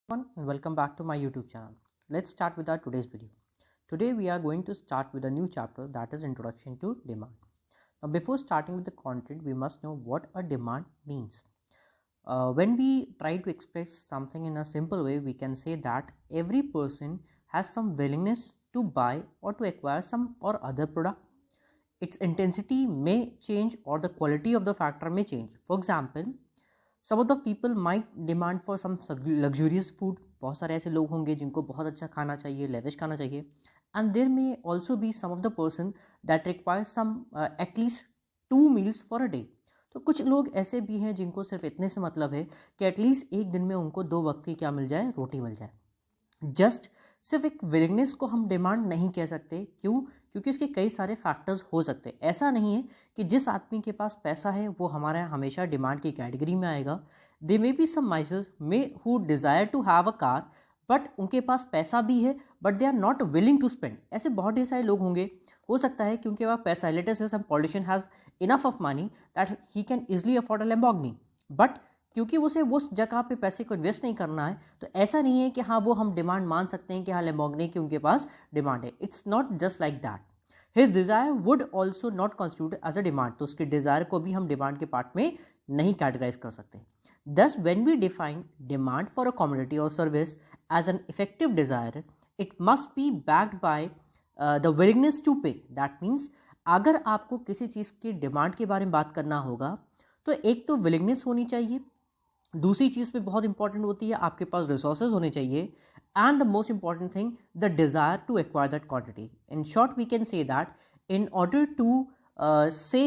Everyone and welcome back to my YouTube channel. Let's start with our today's video. Today we are going to start with a new chapter, that is Introduction to Demand. Now before starting with the content, we must know what a demand means. When we try to express something in a simple way, we can say that every person has some willingness to buy or to acquire some or other product. Its intensity may change or the quality of the factor may change. For example, some of the people might demand for some luxurious food. बहुत सारे ऐसे लोग होंगे जिनको बहुत अच्छा खाना चाहिए, लेविश खाना चाहिए. And there may also be some of the person that require some at least 2 meals for a day. तो कुछ लोग ऐसे भी हैं जिनको सिर्फ इतने से मतलब है कि एटलीस्ट एक दिन में उनको 2 वक्त की क्या मिल जाए, रोटी मिल जाए. जस्ट सिर्फ एक विलिंगनेस को हम डिमांड नहीं कह सकते. क्यों? क्योंकि इसके कई सारे फैक्टर्स हो सकते हैं. ऐसा नहीं है कि जिस आदमी के पास पैसा है वो हमारा हमेशा डिमांड की कैटेगरी में आएगा. They may be some misers may who desire to have a car but उनके पास पैसा भी है but they are not willing to spend. ऐसे बहुत ढेर सारे लोग होंगे. हो सकता है कि उनके पास पैसा, let us say some politician has enough of money that he can easily afford a Lamborghini, but क्योंकि उसे उस जगह पे पैसे को इन्वेस्ट नहीं करना है तो ऐसा नहीं है कि हाँ वो हम डिमांड मान सकते हैं कि हाँ लैम्बोर्गिनी की उनके पास डिमांड है. It's not just like that. His desire would also not constitute as a demand. तो उसके डिज़ायर को भी हम डिमांड के पार्ट में नहीं कैटेगराइज कर सकते. Thus when we define demand for a commodity और service as an effective desire, it must be backed by the willingness to pay. That means अगर आपको किसी चीज़ की डिमांड के बारे में बात करना होगा तो एक तो विलिंगनेस होनी चाहिए. दूसरी चीज़ पे बहुत इंपॉर्टेंट होती है आपके पास रिसोर्सेज होने चाहिए. And the most important thing the desire to acquire that quantity. In short we can say that in order to say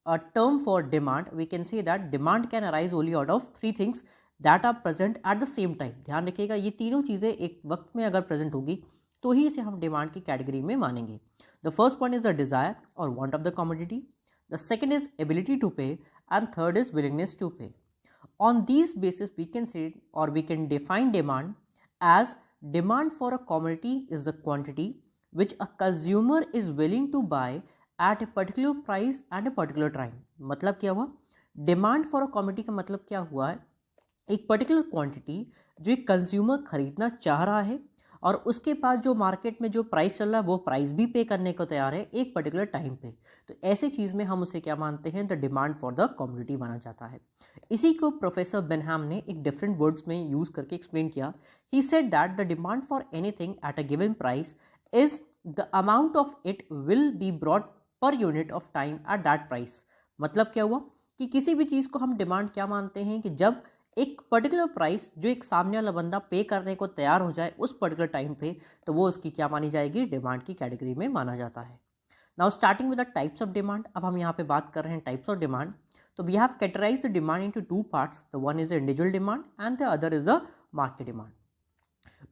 a term for demand, we can say that demand can arise only out of 3 things that are present at the same time. ध्यान रखिएगा ये तीनों चीज़ें एक वक्त में अगर present होगी तो ही इसे हम डिमांड की कैटेगरी में मानेंगे. The first point is the desire और want of the commodity. The second is ability to pay and third is willingness to pay. On these basis we can say or we can define demand as demand for a commodity is the quantity which a consumer is willing to buy at a particular price and a particular time. मतलब क्या हुआ? Demand for a commodity का मतलब क्या हुआ है? एक particular quantity जो एक कंज्यूमर खरीदना चाह रहा है और उसके पास जो मार्केट में जो प्राइस चल रहा है वो प्राइस भी पे करने को तैयार है एक पर्टिकुलर टाइम पे. तो ऐसे चीज़ में हम उसे क्या मानते हैं? The demand for the commodity माना जाता है. इसी को प्रोफेसर बेनहैम ने एक डिफरेंट वर्ड्स में यूज़ करके एक्सप्लेन किया. He said that the demand for anything at a given price is the amount of it will be brought per unit of time at that price. मतलब क्या हुआ कि किसी भी चीज़ को हम डिमांड क्या मानते हैं कि जब एक पर्टिकुलर प्राइस जो एक सामने वाला बंदा पे करने को तैयार हो जाए उस पर्टिकुलर टाइम पे, तो वो उसकी क्या मानी जाएगी? डिमांड की कैटेगरी में माना जाता है. Now starting with the types of demand. अब हम यहाँ पे बात कर रहे हैं टाइप्स ऑफ डिमांड. तो we have categorize the demand into 2 parts. The one is the individual demand and the other is the market demand.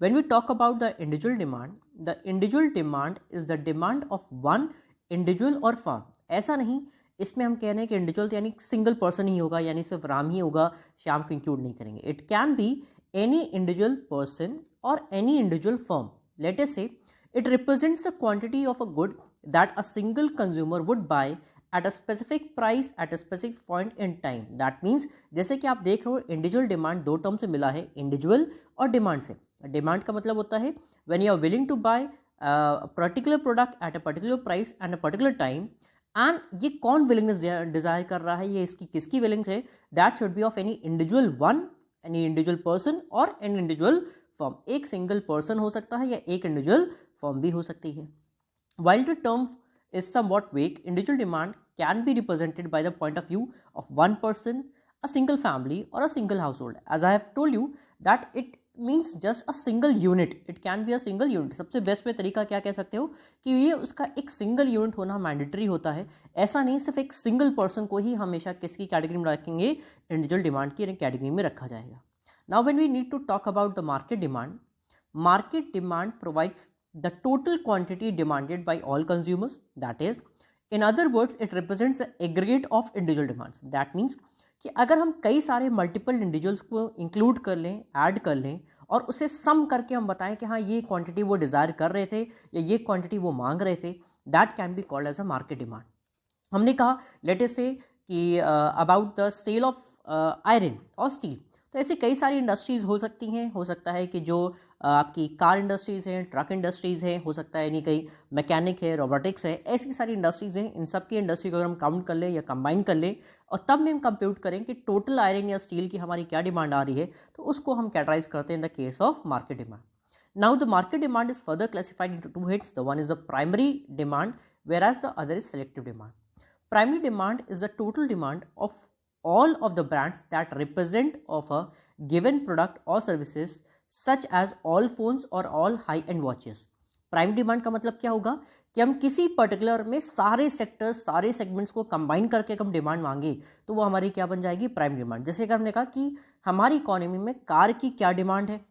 When we talk about the individual demand is the demand of one individual or firm. ऐसा नहीं, इसमें हम कह रहे हैं कि individual यानी single person ही होगा, यानी सिर्फ राम ही होगा, श्याम को इंक्लूड नहीं करेंगे. It can be any individual person और any individual firm. Let us say it represents the quantity of a good that a single consumer would buy at a specific price at a specific point in time. That means जैसे कि आप देख रहे हो individual demand 2 term से मिला है, individual और डिमांड से. डिमांड का मतलब होता है when you are willing to buy particular product at a particular price and a particular time. And ये कौन विलिंगनेस डिजायर कर रहा है, ये इसकी किसकी विलिंग्स है? That should be of any individual one, any individual person और एनी इंडिविजुअल फर्म. एक सिंगल पर्सन हो सकता है या एक इंडिविजुअल फर्म भी हो सकती है. While the term is somewhat vague, individual demand can be represented by the point of view of one person, a single family or a single household. As I have told you that it means just a single unit. It can be a single unit. सबसे best में तरीका क्या कह सकते हो कि ये उसका एक सिंगल यूनिट होना मैंडेटरी होता है. ऐसा नहीं सिर्फ एक सिंगल पर्सन को ही हमेशा किसकी कैटेगरी में रखेंगे? इंडिविजुअल डिमांड की कैटेगरी में रखा जाएगा. Now when we need to talk about the market demand provides the total quantity demanded by all consumers. That is, in other words, it represents the aggregate of individual demands. That means कि अगर हम कई सारे multiple individuals को include कर लें, add कर लें और उसे सम करके हम बताएं कि हाँ ये क्वांटिटी वो डिज़ायर कर रहे थे या ये क्वांटिटी वो मांग रहे थे, that can be called as a market demand. हमने कहा लेट अस से कि about the sale of iron और स्टील. तो ऐसी कई सारी इंडस्ट्रीज़ हो सकती हैं। हो सकता है कि जो आपकी कार इंडस्ट्रीज़ हैं, ट्रक इंडस्ट्रीज़ हैं, हो सकता है यानी कहीं मैकेनिक है, रोबोटिक्स है, ऐसी सारी इंडस्ट्रीज़ हैं। इन सब की इंडस्ट्री को अगर हम काउंट कर लें या कंबाइन कर लें और तब में हम कंप्यूट करें कि टोटल आयरन या स्टील की हमारी क्या डिमांड आ रही है, तो उसको हम कैटेगराइज करते हैं in the case of market demand. Now the market demand is further classified into two heads. The one is the primary demand, whereas the other is selective demand. Primary demand is the total demand of all of the brands that represent of a given product or services, such as all phones or all high-end watches. Primary demand का मतलब क्या होगा कि हम किसी particular में सारे sectors, सारे सेगमेंट्स को कंबाइन करके हम डिमांड मांगे तो वो हमारी क्या बन जाएगी, प्राइमरी डिमांड। जैसे कि हमने कहा कि हमारी इकोनॉमी में कार की क्या डिमांड है,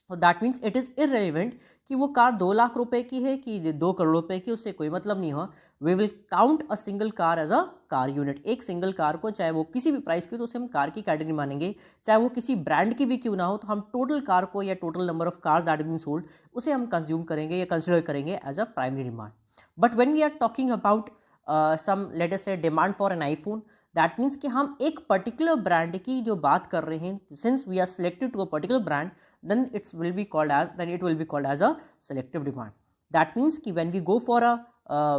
और that means it is irrelevant कि वो कार 2 लाख रुपए की है कि 2 करोड़ रुपए की, उससे कोई मतलब नहीं हुआ। We will count a single car as a car unit. एक सिंगल कार को चाहे वो किसी भी प्राइस की, तो उसे हम कार की कैटेगरी मानेंगे, चाहे वो किसी ब्रांड की भी क्यों ना हो, तो हम टोटल कार को या total number of cars that been sold उसे हम कंज्यूम करेंगे या कंसिडर करेंगे as a primary demand. But when we are talking about some let us say demand for an iPhone, that means कि हम एक पर्टिकुलर ब्रांड की जो बात कर रहे हैं, since we are selected to a particular brand, then it will be called as a selective demand. That means कि when we go for a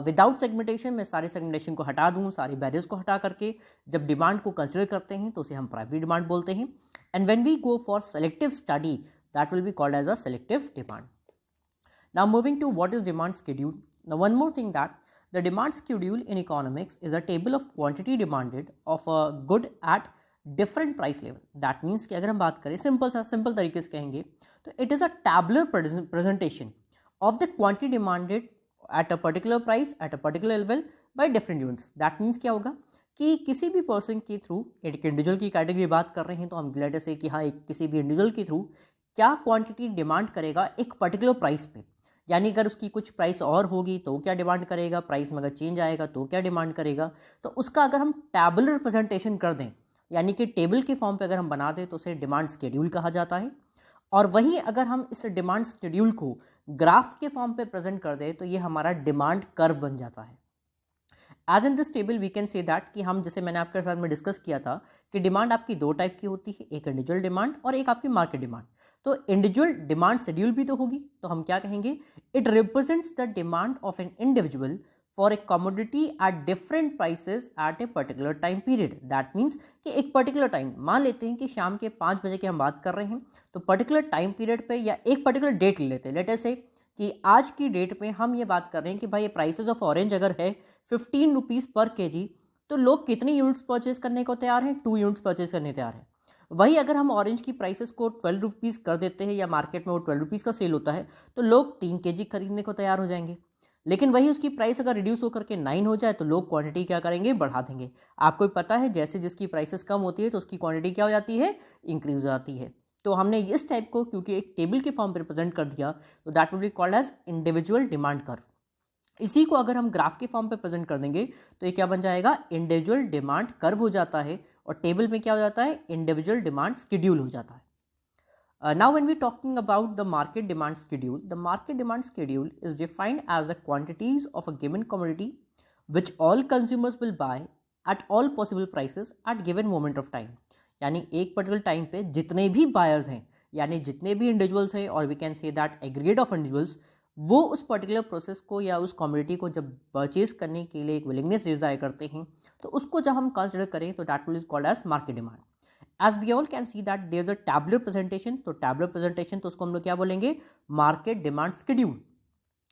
without segmentation, मैं सारे segmentation को हटा दूँ, सारी barriers को हटा करके जब डिमांड को कंसिडर करते हैं तो उसे हम प्राइमरी डिमांड बोलते हैं। And when we go for selective study, that will be called as a selective demand. Now moving to what is demand schedule. Now one more thing, that the demand schedule in economics is a table of quantity demanded of a good at different price level. That means कि अगर हम बात करें simple तरीके से कहेंगे तो it is a tabular presentation of the quantity demanded eight a particular price at a particular level by different units. That means क्या होगा कि किसी भी पर्सन के थ्रू, एक इंडिविजुअल की कैटेगरी बात कर रहे हैं तो हम लेट से कि हाँ, एक किसी भी इंडिविजुअल के थ्रू क्या क्वांटिटी डिमांड करेगा एक पर्टिकुलर प्राइस पे, यानी अगर उसकी कुछ प्राइस और होगी तो क्या डिमांड करेगा, प्राइस में अगर चेंज आएगा तो क्या डिमांड करेगा। तो उसका अगर हम टैबुलर प्रेजेंटेशन कर दें, यानी कि टेबल के फॉर्म पे अगर हम बना दें तो उसे डिमांड शेड्यूल कहा जाता है। और वहीं अगर हम इस डिमांड शेड्यूल को ग्राफ के फॉर्म पे प्रेजेंट कर दें तो ये हमारा डिमांड कर्व बन जाता है। As in this table we can say that कि हम, जैसे मैंने आपके साथ में डिस्कस किया था कि डिमांड आपकी दो टाइप की होती है, एक इंडिविजुअल डिमांड और एक आपकी मार्केट डिमांड। तो इंडिविजुअल डिमांड शेड्यूल भी तो होगी, तो हम क्या कहेंगे, it represents the demand of an individual for a commodity at different prices at a particular time period. That means कि एक पर्टिकुलर टाइम, मान लेते हैं कि शाम के 5 बजे की हम बात कर रहे हैं, तो पर्टिकुलर टाइम पीरियड पे या एक पर्टिकुलर डेट ले लेते हैं। लेट अस से कि आज की डेट में हम ये बात कर रहे हैं कि भाई ये प्राइसेस ऑफ ऑरेंज अगर है 15 रुपीज़ पर केजी, तो लोग कितनी यूनिट्स परचेज करने को तैयार हैं, 2 यूनिट्स परचेज करने तैयार हैं। वही अगर हम ऑरेंज की प्राइसेस को 12 रुपीज़ कर देते हैं या मार्केट में वो 12 रुपीज़ का सेल होता है, तो लोग 3 केजी खरीदने को तैयार हो जाएंगे। लेकिन वही उसकी प्राइस अगर रिड्यूस होकर के 9 हो जाए तो लोग क्वांटिटी क्या करेंगे, बढ़ा देंगे। आपको पता है जैसे जिसकी प्राइसेस कम होती है तो उसकी क्वांटिटी क्या हो जाती है, इंक्रीज हो जाती है। तो हमने इस टाइप को क्योंकि एक टेबल के फॉर्म पर रिप्रेजेंट कर दिया, तो that will be called as individual demand curve. इसी को अगर हम ग्राफ के फॉर्म पे प्रेजेंट कर देंगे तो ये क्या बन जाएगा, इंडिविजुअल डिमांड कर्व हो जाता है, और टेबल में क्या हो जाता है, इंडिविजुअल डिमांड शेड्यूल हो जाता है। Now when we talking about the market demand schedule, the market demand schedule is defined as the quantities of a given commodity which all consumers will buy at all possible prices at given moment of time। यानी एक particular time पे जितने भी buyers हैं, यानी जितने भी individuals हैं, और we can say that aggregate of individuals, वो उस पर्टिकुलर प्रोसेस को या उस कमोडिटी को जब परचेज करने के लिए एक विलिंगनेस डिजायर करते हैं, तो उसको जब हम कंसिडर करें तो that will is called as market demand. As we all can see that there is a tabular presentation, तो tabular presentation तो उसको हम लोग क्या बोलेंगे, मार्केट डिमांड शेड्यूल।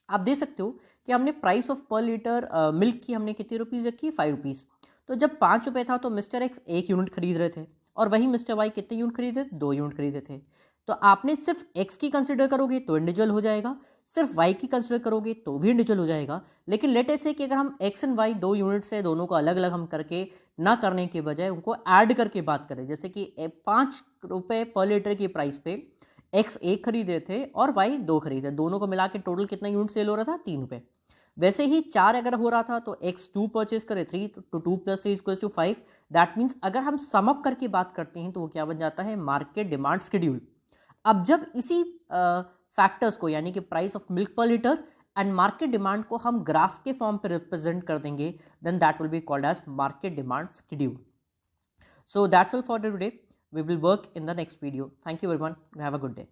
आप देख सकते हो कि हमने प्राइस ऑफ पर लीटर मिल्क की हमने कितनी रुपीज़ रखी, 5 रुपीज़। तो जब 5 रुपये था तो मिस्टर एक्स 1 यूनिट खरीद रहे थे, और वही मिस्टर वाई कितने यूनिट खरीदे, 2 यूनिट खरीदे थे। तो आपने सिर्फ एक्स की कंसिडर करोगे तो इंडिविजुअल हो जाएगा, सिर्फ वाई की कंसिडर करोगे तो भी इंडिविजुअल हो जाएगा। लेकिन लेट अस से कि अगर हम एक्स एंड वाई 2 यूनिट से दोनों को अलग अलग हम करके ना करने के बजाय उनको ऐड करके बात करें, जैसे कि 5 रुपये पर लीटर की प्राइस पे एक्स 1 खरीद रहे थे और वाई 2 खरीदे, दोनों को मिला के टोटल कितना यूनिट सेल हो रहा था, 3 रुपये। वैसे ही 4 अगर हो रहा था तो एक्स 2 परचेज करे 3, तो 2 + 3 = 5। दैट मीन्स अगर हम सम अप करके बात करते हैं तो वो क्या बन जाता है, मार्केट डिमांड शेड्यूल। अब जब इसी फैक्टर्स को, यानी कि price of milk per litre and market demand को हम ग्राफ के फॉर्म पे रिप्रेजेंट कर देंगे, then that will be called as market demand schedule. So that's all for today. We will work in the next video. Thank you everyone. Have a good day.